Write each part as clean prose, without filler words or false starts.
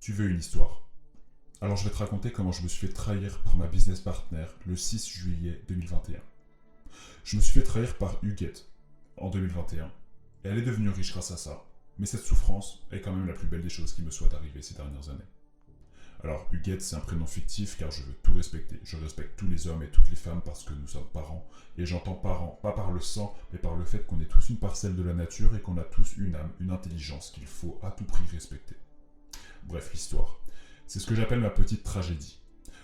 Tu veux une histoire? Alors je vais te raconter comment je me suis fait trahir par ma business partner le 6 juillet 2021. Je me suis fait trahir par Huguette en 2021 et elle est devenue riche grâce à ça, mais cette souffrance est quand même la plus belle des choses qui me soient arrivées ces dernières années. Alors Huguette, c'est un prénom fictif car je veux tout respecter. Je respecte tous les hommes et toutes les femmes parce que nous sommes parents. Et j'entends parents, pas par le sang, mais par le fait qu'on est tous une parcelle de la nature et qu'on a tous une âme, une intelligence qu'il faut à tout prix respecter. Bref, l'histoire. C'est ce que j'appelle ma petite tragédie.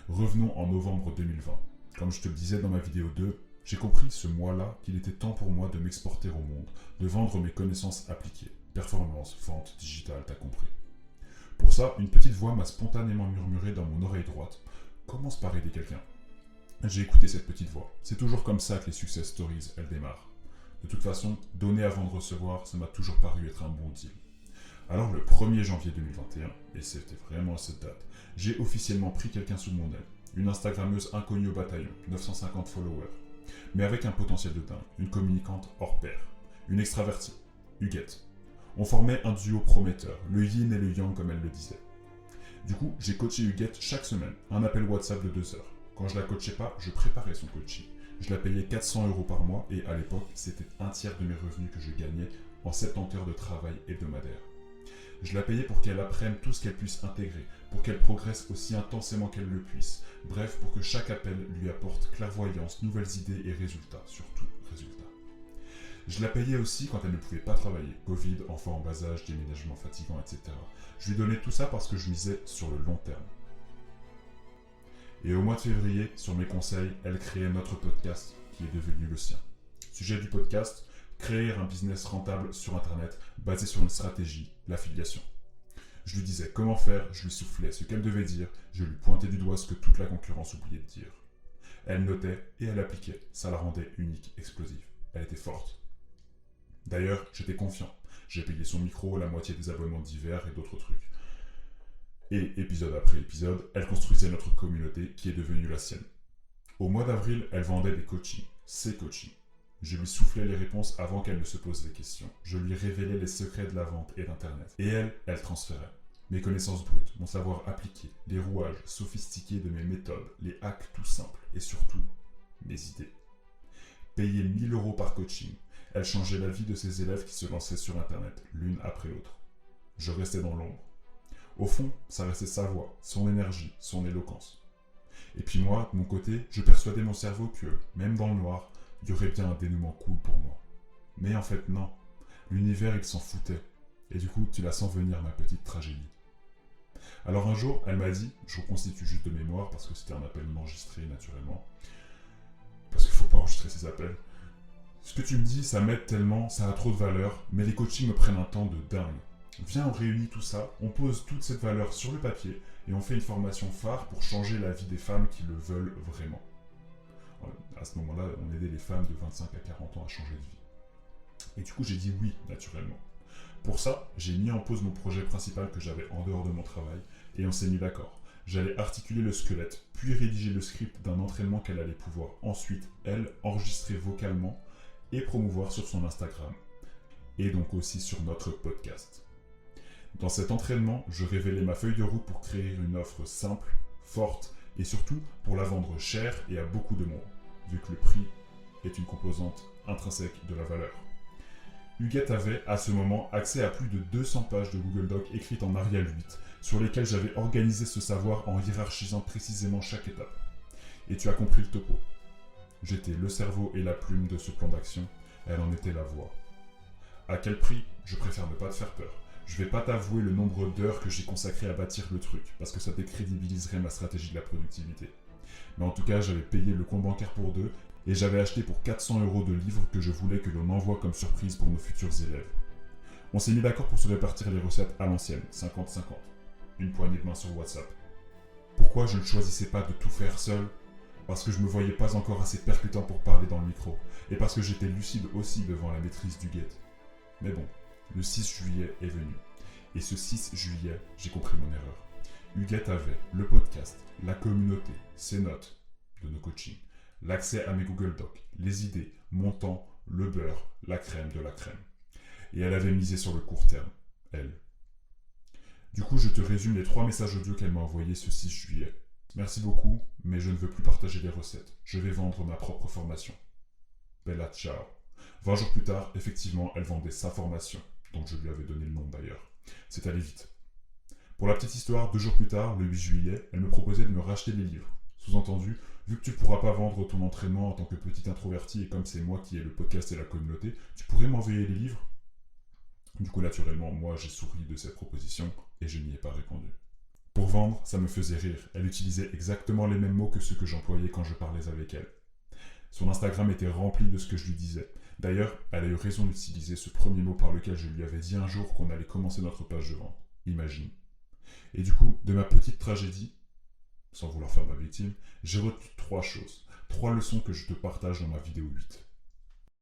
Revenons en novembre 2020. Comme je te le disais dans ma vidéo 2, j'ai compris ce mois-là qu'il était temps pour moi de m'exporter au monde, de vendre mes connaissances appliquées. Performance, vente, digital, t'as compris. Pour ça, une petite voix m'a spontanément murmuré dans mon oreille droite. Commence par aider quelqu'un. J'ai écouté cette petite voix. C'est toujours comme ça que les success stories, elles démarrent. De toute façon, donner avant de recevoir, ça m'a toujours paru être un bon deal. Alors le 1er janvier 2021, et c'était vraiment à cette date, j'ai officiellement pris quelqu'un sous mon aile. Une Instagrammeuse inconnue au bataillon, 950 followers. Mais avec un potentiel de dingue, une communicante hors pair. Une extravertie, Huguette. On formait un duo prometteur, le yin et le yang comme elle le disait. Du coup, j'ai coaché Huguette chaque semaine, un appel WhatsApp de 2 heures. Quand je la coachais pas, je préparais son coaching. Je la payais 400 € par mois et à l'époque, c'était un tiers de mes revenus que je gagnais en 70 heures de travail hebdomadaire. Je la payais pour qu'elle apprenne tout ce qu'elle puisse intégrer, pour qu'elle progresse aussi intensément qu'elle le puisse. Bref, pour que chaque appel lui apporte clairvoyance, nouvelles idées et résultats, surtout résultats. Je la payais aussi quand elle ne pouvait pas travailler. Covid, enfant en bas âge, déménagement fatigant, etc. Je lui donnais tout ça parce que je misais sur le long terme. Et au mois de février, sur mes conseils, elle créait notre podcast qui est devenu le sien. Sujet du podcast, créer un business rentable sur Internet basé sur une stratégie, l'affiliation. Je lui disais comment faire, je lui soufflais ce qu'elle devait dire, je lui pointais du doigt ce que toute la concurrence oubliait de dire. Elle notait et elle appliquait, ça la rendait unique, explosive. Elle était forte. D'ailleurs, j'étais confiant. J'ai payé son micro, la moitié des abonnements divers et d'autres trucs. Et épisode après épisode, elle construisait notre communauté qui est devenue la sienne. Au mois d'avril, elle vendait des coachings, ses coachings. Je lui soufflais les réponses avant qu'elle ne se pose des questions. Je lui révélais les secrets de la vente et d'Internet. Et elle transférait. Mes connaissances brutes, mon savoir appliqué, les rouages sophistiqués de mes méthodes, les hacks tout simples et surtout, mes idées. Payer 1000 € par coaching, elle changeait la vie de ses élèves qui se lançaient sur Internet, l'une après l'autre. Je restais dans l'ombre. Au fond, ça restait sa voix, son énergie, son éloquence. Et puis moi, de mon côté, je persuadais mon cerveau que, même dans le noir, il y aurait bien un dénouement cool pour moi. Mais en fait, non. L'univers, il s'en foutait. Et du coup, tu la sens venir, ma petite tragédie. Alors un jour, elle m'a dit, je reconstitue juste de mémoire, parce que c'était un appel non enregistré, naturellement. Parce qu'il faut pas enregistrer ces appels. Ce que tu me dis, ça m'aide tellement, ça a trop de valeur, mais les coachings me prennent un temps de dingue. Viens, on réunit tout ça, on pose toute cette valeur sur le papier, et on fait une formation phare pour changer la vie des femmes qui le veulent vraiment. À ce moment-là, on aidait les femmes de 25 à 40 ans à changer de vie. Et du coup, j'ai dit oui, naturellement. Pour ça, j'ai mis en pause mon projet principal que j'avais en dehors de mon travail, et on s'est mis d'accord. J'allais articuler le squelette, puis rédiger le script d'un entraînement qu'elle allait pouvoir ensuite, elle, enregistrer vocalement et promouvoir sur son Instagram, et donc aussi sur notre podcast. Dans cet entraînement, je révélais ma feuille de route pour créer une offre simple, forte, et surtout pour la vendre cher et à beaucoup de monde, vu que le prix est une composante intrinsèque de la valeur. Huguette avait, à ce moment, accès à plus de 200 pages de Google Docs écrites en Arial 8, sur lesquelles j'avais organisé ce savoir en hiérarchisant précisément chaque étape. Et tu as compris le topo. J'étais le cerveau et la plume de ce plan d'action, elle en était la voix. À quel prix? Je préfère ne pas te faire peur. Je vais pas t'avouer le nombre d'heures que j'ai consacré à bâtir le truc, parce que ça décrédibiliserait ma stratégie de la productivité. Mais en tout cas, j'avais payé le compte bancaire pour 2, et j'avais acheté pour 400 € de livres que je voulais que l'on envoie comme surprise pour nos futurs élèves. On s'est mis d'accord pour se répartir les recettes à l'ancienne, 50-50. Une poignée de main sur WhatsApp. Pourquoi je ne choisissais pas de tout faire seul? Parce que je me voyais pas encore assez percutant pour parler dans le micro, et parce que j'étais lucide aussi devant la maîtrise d'Huguette. Mais bon, le 6 juillet est venu. Et ce 6 juillet, j'ai compris mon erreur. Huguette avait le podcast, la communauté, ses notes de nos coachings, l'accès à mes Google Docs, les idées, mon temps, le beurre, la crème de la crème. Et elle avait misé sur le court terme, elle. Du coup, je te résume les 3 messages audio qu'elle m'a envoyés ce 6 juillet. Merci beaucoup, mais je ne veux plus partager les recettes. Je vais vendre ma propre formation. Bella ciao. 20 jours plus tard, effectivement, elle vendait sa formation, dont je lui avais donné le nom d'ailleurs. C'est allé vite. Pour la petite histoire, 2 jours plus tard, le 8 juillet, elle me proposait de me racheter les livres. Sous-entendu, vu que tu pourras pas vendre ton entraînement en tant que petit introverti et comme c'est moi qui ai le podcast et la communauté, tu pourrais m'envoyer les livres? Du coup, naturellement, moi j'ai souri de cette proposition et je n'y ai pas répondu. Pour vendre, ça me faisait rire. Elle utilisait exactement les mêmes mots que ceux que j'employais quand je parlais avec elle. Son Instagram était rempli de ce que je lui disais. D'ailleurs, elle a eu raison d'utiliser ce premier mot par lequel je lui avais dit un jour qu'on allait commencer notre page de vente. Imagine. Et du coup, de ma petite tragédie, sans vouloir faire ma victime, j'ai retenu 3 choses. 3 leçons que je te partage dans ma vidéo 8.